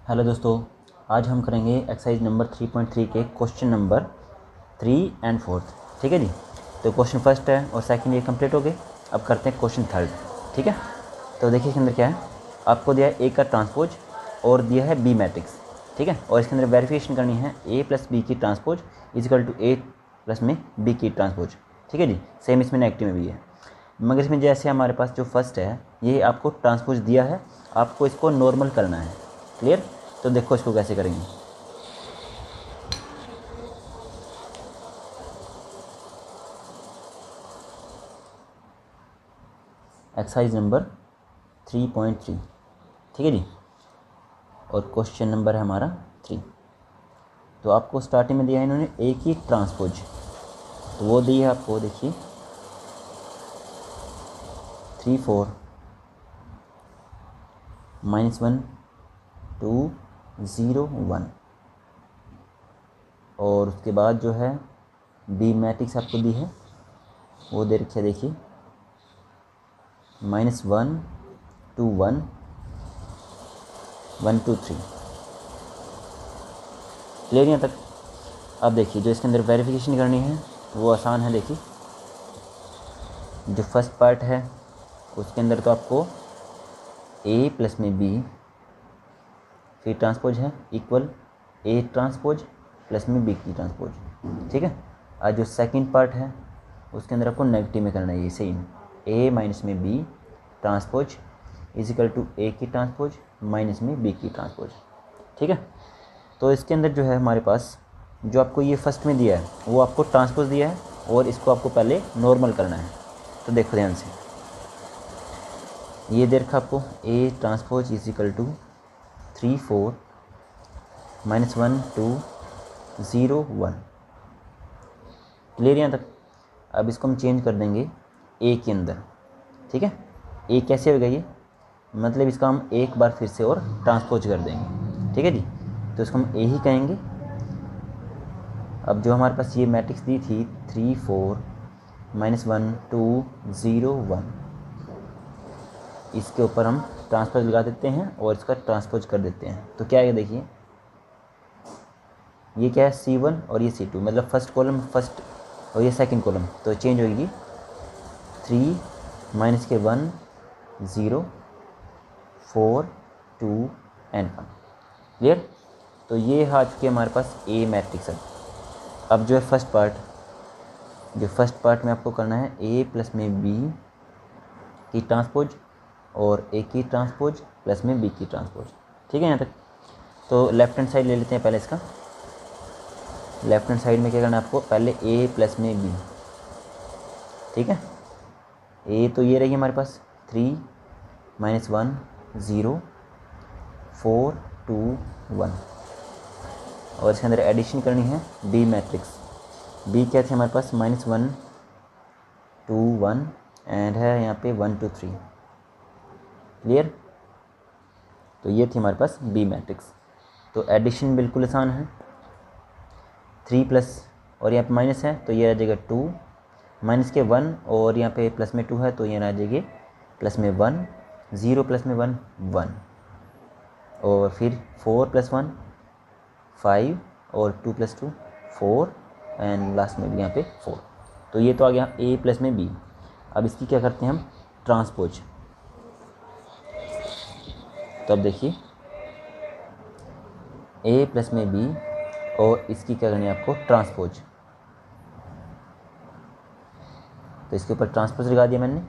Hello दोस्तों, आज हम करेंगे एक्सरसाइज नंबर 3.3 के क्वेश्चन नंबर 3 एंड 4। ठीक है जी। तो क्वेश्चन फर्स्ट है और सेकंड ये कंप्लीट हो गए। अब करते हैं क्वेश्चन थर्ड। ठीक है, तो देखिए इसके अंदर क्या है। आपको दिया है ए का ट्रांसपोज और दिया है बी मैट्रिक्स। ठीक है, और इसके अंदर वेरिफिकेशन करनी है ए प्लस बी की transpose is equal to A plus में बी की ट्रांसपोज। ठीक है जी, सेम इसमें नेगेटिव में भी है, मगर इसमें जैसे हमारे पास जो फर्स्ट है ये आपको ट्रांसपोज दिया है, आपको इसको नॉर्मल करना है। क्लियर? तो देखो इसको कैसे करेंगे। Exercise number 3.3। ठीक है जी, और क्वेश्चन नंबर है हमारा 3। तो आपको स्टार्टिंग में दिया है इन्होंने ए की ट्रांसपोज, तो वो दी है आपको, देखिए 3 4 -1 2 0 1। और उसके बाद जो है बी मैट्रिक्स आपको दी है, वो दे रखी है, देखिए -1 2 1 1 2 3। क्लियर यहाँ तक? अब देखिए जो इसके अंदर वेरिफिकेशन करनी है वो आसान है। देखिए जो फर्स्ट पार्ट है उसके अंदर तो आपको ए प्लस में बी फिर ट्रांसपोज है इक्वल ए ट्रांसपोज प्लस में बी की ट्रांसपोज। ठीक है, आज जो सेकंड पार्ट है उसके अंदर आपको नेगेटिव में करना है, ये सेम ए माइनस में बी ट्रांसपोज इजिकल टू ए की ट्रांसपोज माइनस में बी की ट्रांसपोज। ठीक है, तो इसके अंदर जो है हमारे पास जो आपको ये फर्स्ट में दिया है वो आपको ट्रांसपोज दिया है और इसको आपको पहले नॉर्मल करना है। तो देखो ध्यान से, ये दे रखा आपको A transpose is equal to 3 4 -1 2 0 1। Clear यहाँ तक? अब इसको हम चेंज कर देंगे ए के अंदर। ठीक है, ए कैसे होगा ये, मतलब इसका हम एक बार फिर से और ट्रांसपोज कर देंगे। ठीक है जी, तो इसको हम ए ही कहेंगे। अब जो हमारे पास ये मैट्रिक्स दी थी 3 4 -1 2 0 1, इसके ऊपर हम ट्रांसपोज लगा देते हैं और इसका ट्रांसपोज कर देते हैं। तो क्या है, देखिए ये क्या है C1 और ये C2, मतलब फर्स्ट कॉलम फर्स्ट और ये सेकंड कॉलम, तो चेंज होगी 3 माइनस के 1 0 4 2 एंड 1। क्लियर? तो ये आ चुकी है हमारे पास ए मैट्रिक्स। अब जो है फर्स्ट पार्ट में आपको करना है ए प्लस में बी की ट्रांसपोज और ए की ट्रांसपोज प्लस में बी की ट्रांसपोज। ठीक है यहाँ तक? तो लेफ्ट हैंड साइड ले लेते हैं पहले इसका। लेफ्ट हैंड साइड में क्या करना है आपको, पहले ए प्लस में बी। ठीक है, ए तो ये रही हमारे पास 3 -1 0 4 2 1, और इसके अंदर एडिशन करनी है बी मैट्रिक्स। बी क्या थी हमारे पास, -1 2 1 एंड है यहाँ पे 1 2 3। क्लियर? तो ये थी हमारे पास बी मैट्रिक्स। तो एडिशन बिल्कुल आसान है, 3 प्लस और यहाँ पे माइनस है तो ये आ जाएगा 2 माइनस के 1 और यहाँ पे प्लस में 2 है तो ये आ जाएगी प्लस में 1 0 प्लस में 1 1, और फिर 4 प्लस 1 5 और 2 प्लस 2 4 एंड लास्ट में भी यहाँ पे 4। तो ये तो आ गया ए प्लस में बी। अब इसकी क्या करते हैं हम, ट्रांसपोज। तो अब देखिए ए प्लस में बी और इसकी क्या करनी है आपको, ट्रांसपोज। तो इसके ऊपर ट्रांसपोज लगा दिया मैंने।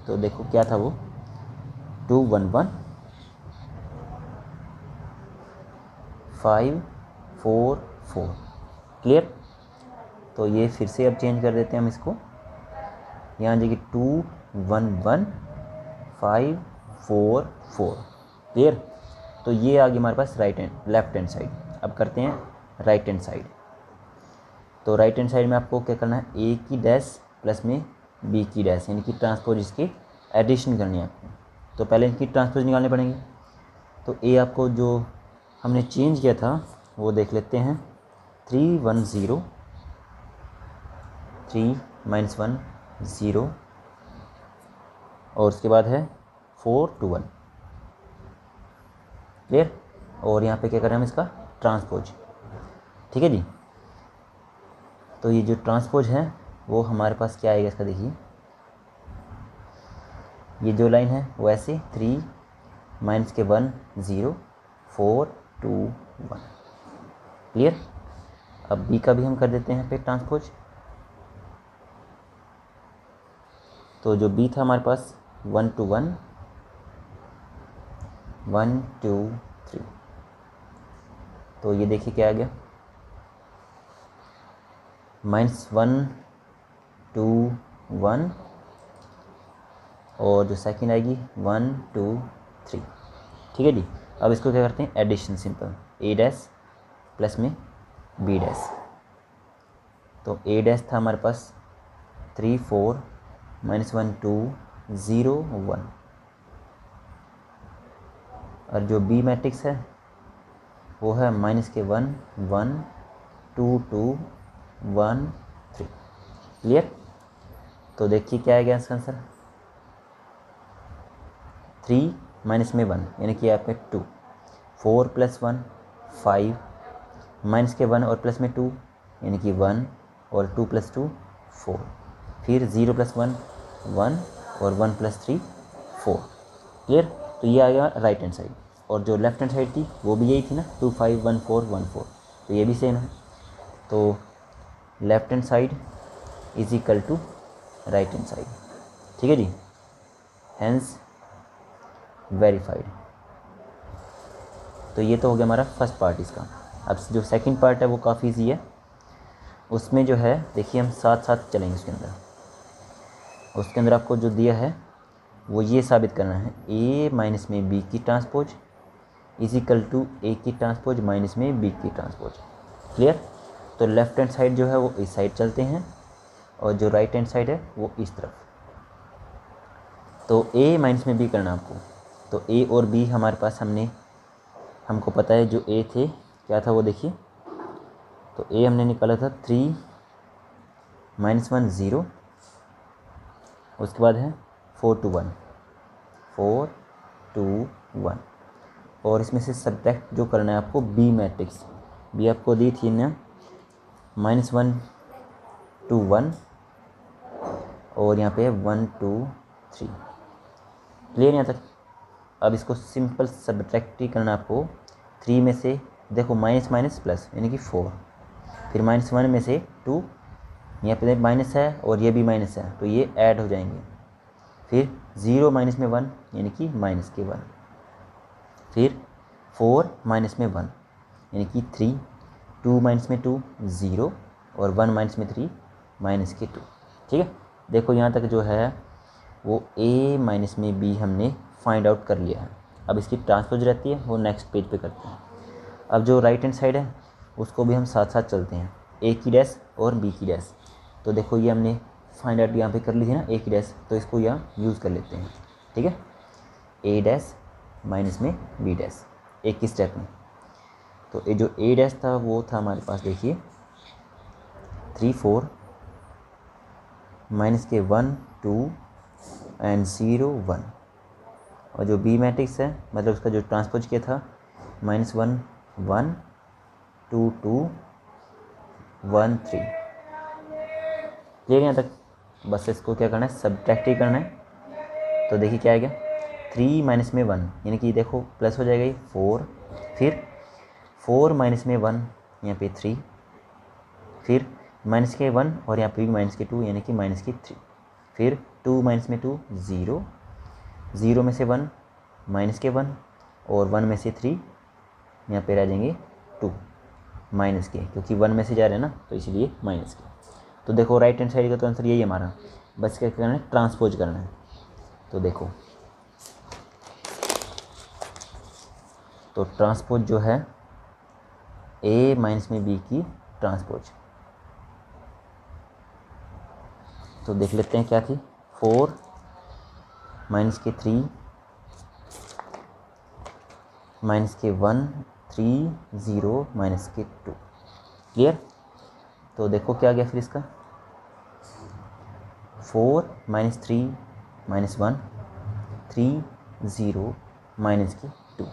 तो देखो क्या था वो, 2 1 1 5 4 4। क्लियर? तो ये फिर से अब चेंज कर देते हैं हम इसको, यहाँ आ जाएगी 2 1 1 5 4 4। क्लियर? तो ये आ गई हमारे पास लेफ्ट हैंड साइड। अब करते हैं राइट हैंड साइड। तो राइट हैंड साइड में आपको क्या करना है, ए की डैश प्लस में बी की डैश, यानी कि ट्रांसपोज इसकी एडिशन करनी है आपको। तो पहले इनकी ट्रांसपोज निकालने पड़ेंगे। तो ए आपको जो हमने चेंज किया था वो देख लेते हैं, 3 1 0 3 -1 0 और उसके बाद है 4 2 1। क्लियर? और यहाँ पे क्या कर रहे हैं हम इसका ट्रांसपोज। ठीक है जी। तो ये जो ट्रांसपोज है वो हमारे पास क्या आएगा इसका, देखिए ये जो लाइन है वो ऐसे 3 माइनस के 1 0 4 2 1। क्लियर। अब बी का भी हम कर देते हैं यहाँ पे ट्रांसपोज। तो जो बी था हमारे पास 1 2 1 1 2 3, तो ये देखिए क्या आ गया, -1 2 1 और जो सेकंड आएगी 1 2 3। ठीक है जी। अब इसको क्या करते हैं एडिशन, सिंपल ए डैश प्लस में बी डैश। तो ए डैश था हमारे पास 3 4 -1 2 0 1, और जो बी मैट्रिक्स है वो है -1 1 2 2 1 3। क्लियर। तो देखिए क्या आ गया इसका आंसर, 3 माइनस में 1 यानी कि आपके 2, 4 + 1 5, माइनस के 1 और प्लस में 2 यानी कि 1 और 2 + 2 4, फिर 0 + 1 1 और 1 + 3 4। क्लियर। तो ये आ गया राइट हैंड साइड, और जो लेफ्ट हैंड साइड थी वो भी यही थी ना, 2 5 1 4 1 4, तो ये भी सेम है। तो left hand side is equal to right hand side. ठीक है जी, हैंस वेरीफाइड। तो ये तो हो गया हमारा फर्स्ट पार्ट इसका। अब जो सेकंड पार्ट है वो काफ़ी ईजी है। उसमें जो है देखिए हम साथ साथ चलेंगे उसके अंदर आपको जो दिया है वो ये साबित करना है a माइनस में b की transpose is equal to a की ट्रांसपोज माइनस में b की ट्रांसपोज। क्लियर। तो लेफ्ट हैंड साइड जो है वो इस साइड चलते हैं और जो राइट हैंड साइड है वो इस तरफ। तो a माइनस में b करना आपको। तो a और b हमारे पास हमको पता है, जो a थे क्या था वो देखिए। तो a हमने निकाला था 3 -1 0, उसके बाद है 4 2 1 4 2 1, और इसमें से सब्ट्रैक्ट जो करना है आपको बी मैट्रिक्स, बी आपको दी थी ना -1 2 1, और यहाँ पे 1 2 3। क्लियर यहाँ तक। अब इसको सिंपल सब्ट्रैक्ट ही करना आपको। 3 में से देखो माइनस माइनस प्लस यानी कि 4, फिर -1 में से 2, यहाँ पे माइनस है और ये भी माइनस है तो ये ऐड हो जाएंगे। फिर 0 माइनस में 1 यानी कि माइनस के 1, फिर 4 माइनस में 1 यानी कि 3, 2 माइनस में 2 0, और 1 माइनस में 3 माइनस के 2। ठीक है। देखो यहाँ तक जो है वो a माइनस में b हमने फाइंड आउट कर लिया है। अब इसकी ट्रांसपोज रहती है वो नेक्स्ट पेज पे करते हैं। अब जो राइट हैंड साइड है उसको भी हम साथ साथ चलते हैं, a की डैश और b की डैश। तो देखो ये हमने फाइंड आउट यहाँ पे कर ली थी ना a की डैश, तो इसको यहाँ यूज़ कर लेते हैं। ठीक है। a डैश माइनस में b डैश एक ही स्टेप में। तो ये जो a डैश था वो था हमारे पास देखिए 3 4 माइनस के 1 2 एंड 0 1, और जो बी मैट्रिक्स है मतलब उसका जो ट्रांसपोज किया था -1 1 2 2 1 3। क्लियर यहाँ तक। बस इसको क्या करना है सब्ट्रैक्ट ही करना है। तो देखिए क्या आएगा 3 माइनस में 1 यानी कि देखो प्लस हो जाएगा ये 4, फिर 4 माइनस में 1 यहाँ पे 3, फिर माइनस के 1 और यहाँ पे भी माइनस के 2 यानी कि माइनस की 3, फिर 2 माइनस में 2 0, 0 में से 1 माइनस के 1 और 1 में से 3 यहाँ पे रह जाएंगे 2 माइनस के, क्योंकि 1 में से जा रहे हैं ना तो इसलिए माइनस के। तो देखो राइट हैंड साइड का तो आंसर यही हमारा। बस क्या करना है ट्रांसपोज करना है। तो देखो तो ट्रांसपोज जो है a माइनस में b की ट्रांसपोज। तो देख लेते हैं क्या थी 4 माइनस के 3 माइनस के 1 3 0 माइनस के 2। क्लियर। तो देखो क्या आ गया फिर इसका 4 माइनस 3 माइनस 1 3 0 माइनस के 2।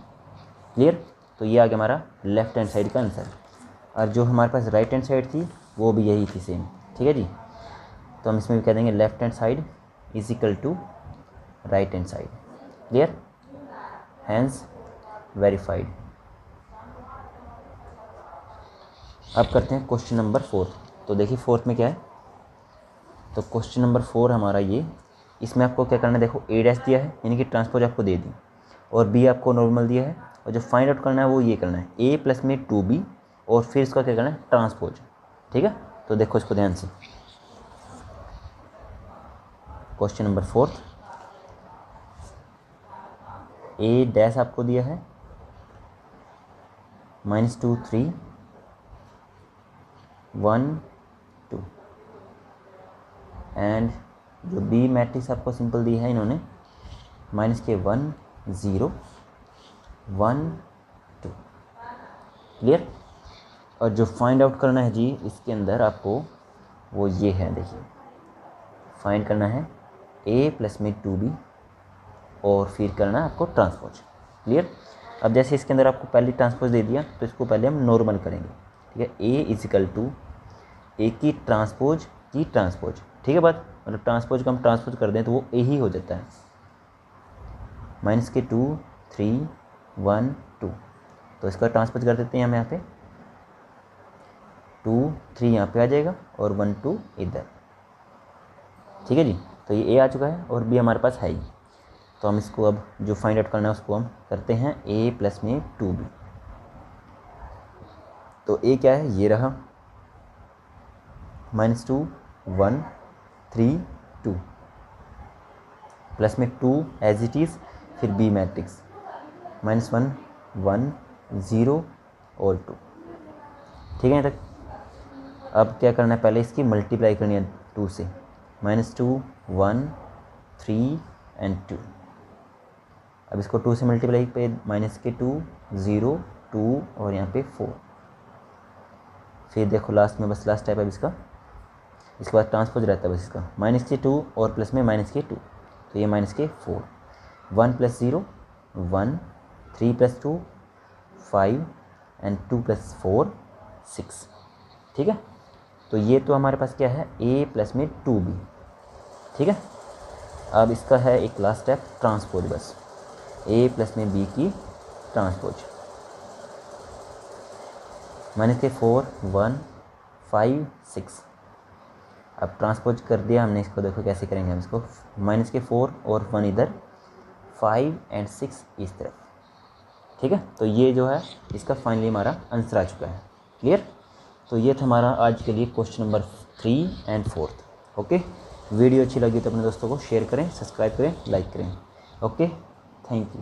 क्लियर। तो ये आ गया हमारा लेफ्ट हैंड साइड का आंसर। और जो हमारे पास राइट हैंड साइड थी वो भी यही थी सेम, ठीक है जी। तो हम इसमें भी कह देंगे left hand side is equal to right hand side. Clear, hence verified. अब करते हैं क्वेश्चन नंबर 4। तो देखिए 4 में क्या है, तो क्वेश्चन नंबर 4 हमारा ये, इसमें आपको क्या करना है, देखो ए डैश दिया है यानी कि ट्रांसपोज आपको दे दी, और बी आपको नॉर्मल दिया है, और जो फाइंड आउट करना है वो ये करना है ए प्लस में 2b, और फिर इसका क्या करना है ट्रांसपोज, ठीक है। तो देखो इसको ध्यान से, क्वेश्चन नंबर 4, ए डैश आपको दिया है -2 3 1 2, एंड जो बी मैट्रिक्स आपको सिंपल दी है इन्होंने -1 0 1 2। क्लियर। और जो फाइंड आउट करना है जी इसके अंदर आपको वो ये है, देखिए फाइंड करना है a प्लस में 2b, और फिर करना है आपको ट्रांसपोज। क्लियर। अब जैसे इसके अंदर आपको पहले ट्रांसपोज दे दिया तो इसको पहले हम नॉर्मल करेंगे, ठीक है। a इज इक्वल टू ए की ट्रांसपोज, ठीक है बात, मतलब ट्रांसपोज को हम ट्रांसपोज कर दें तो वो ए ही हो जाता है, -2 3 1 2। तो इसका ट्रांसपोज कर देते हैं हम यहाँ पे, 2 3 यहाँ पे आ जाएगा और 1 2 इधर, ठीक है जी। तो ये ए आ चुका है और बी हमारे पास है ही। तो हम इसको अब जो फाइंड आउट करना है उसको हम करते हैं ए प्लस में 2b। तो ए क्या है, ये रहा -2 1 3 2, प्लस में 2 एज इट इज़, फिर बी मैट्रिक्स -1 1 0 और 2, ठीक है यहाँ तक। अब क्या करना है, पहले इसकी मल्टीप्लाई करनी है 2 से, -2 1 3 एंड 2। अब इसको 2 से मल्टीप्लाई पे -2 0 2 और यहाँ पे 4। फिर देखो लास्ट में बस लास्ट टाइप है इसका, इसके बाद ट्रांसपोज रहता है बस इसका, -2 और प्लस में -2, तो ये -4 1 + 0 1 3 + 2 5 एंड 2 + 4 6, ठीक है। तो ये तो हमारे पास क्या है, a प्लस में 2b, ठीक है। अब इसका है एक लास्ट स्टेप ट्रांसपोज, बस a प्लस में b की ट्रांसपोज, -4 1 5 6। अब ट्रांसपोज कर दिया हमने इसको, देखो कैसे करेंगे हम इसको, -4 और 1 इधर, 5 एंड 6 इस तरफ, ठीक है। तो ये जो है इसका फाइनली हमारा आंसर आ चुका है। क्लियर। तो ये था हमारा आज के लिए question number 3 and 4। Okay, video अच्छी लगी तो अपने दोस्तों को शेयर करें, सब्सक्राइब करें, लाइक करें। Okay, thank you.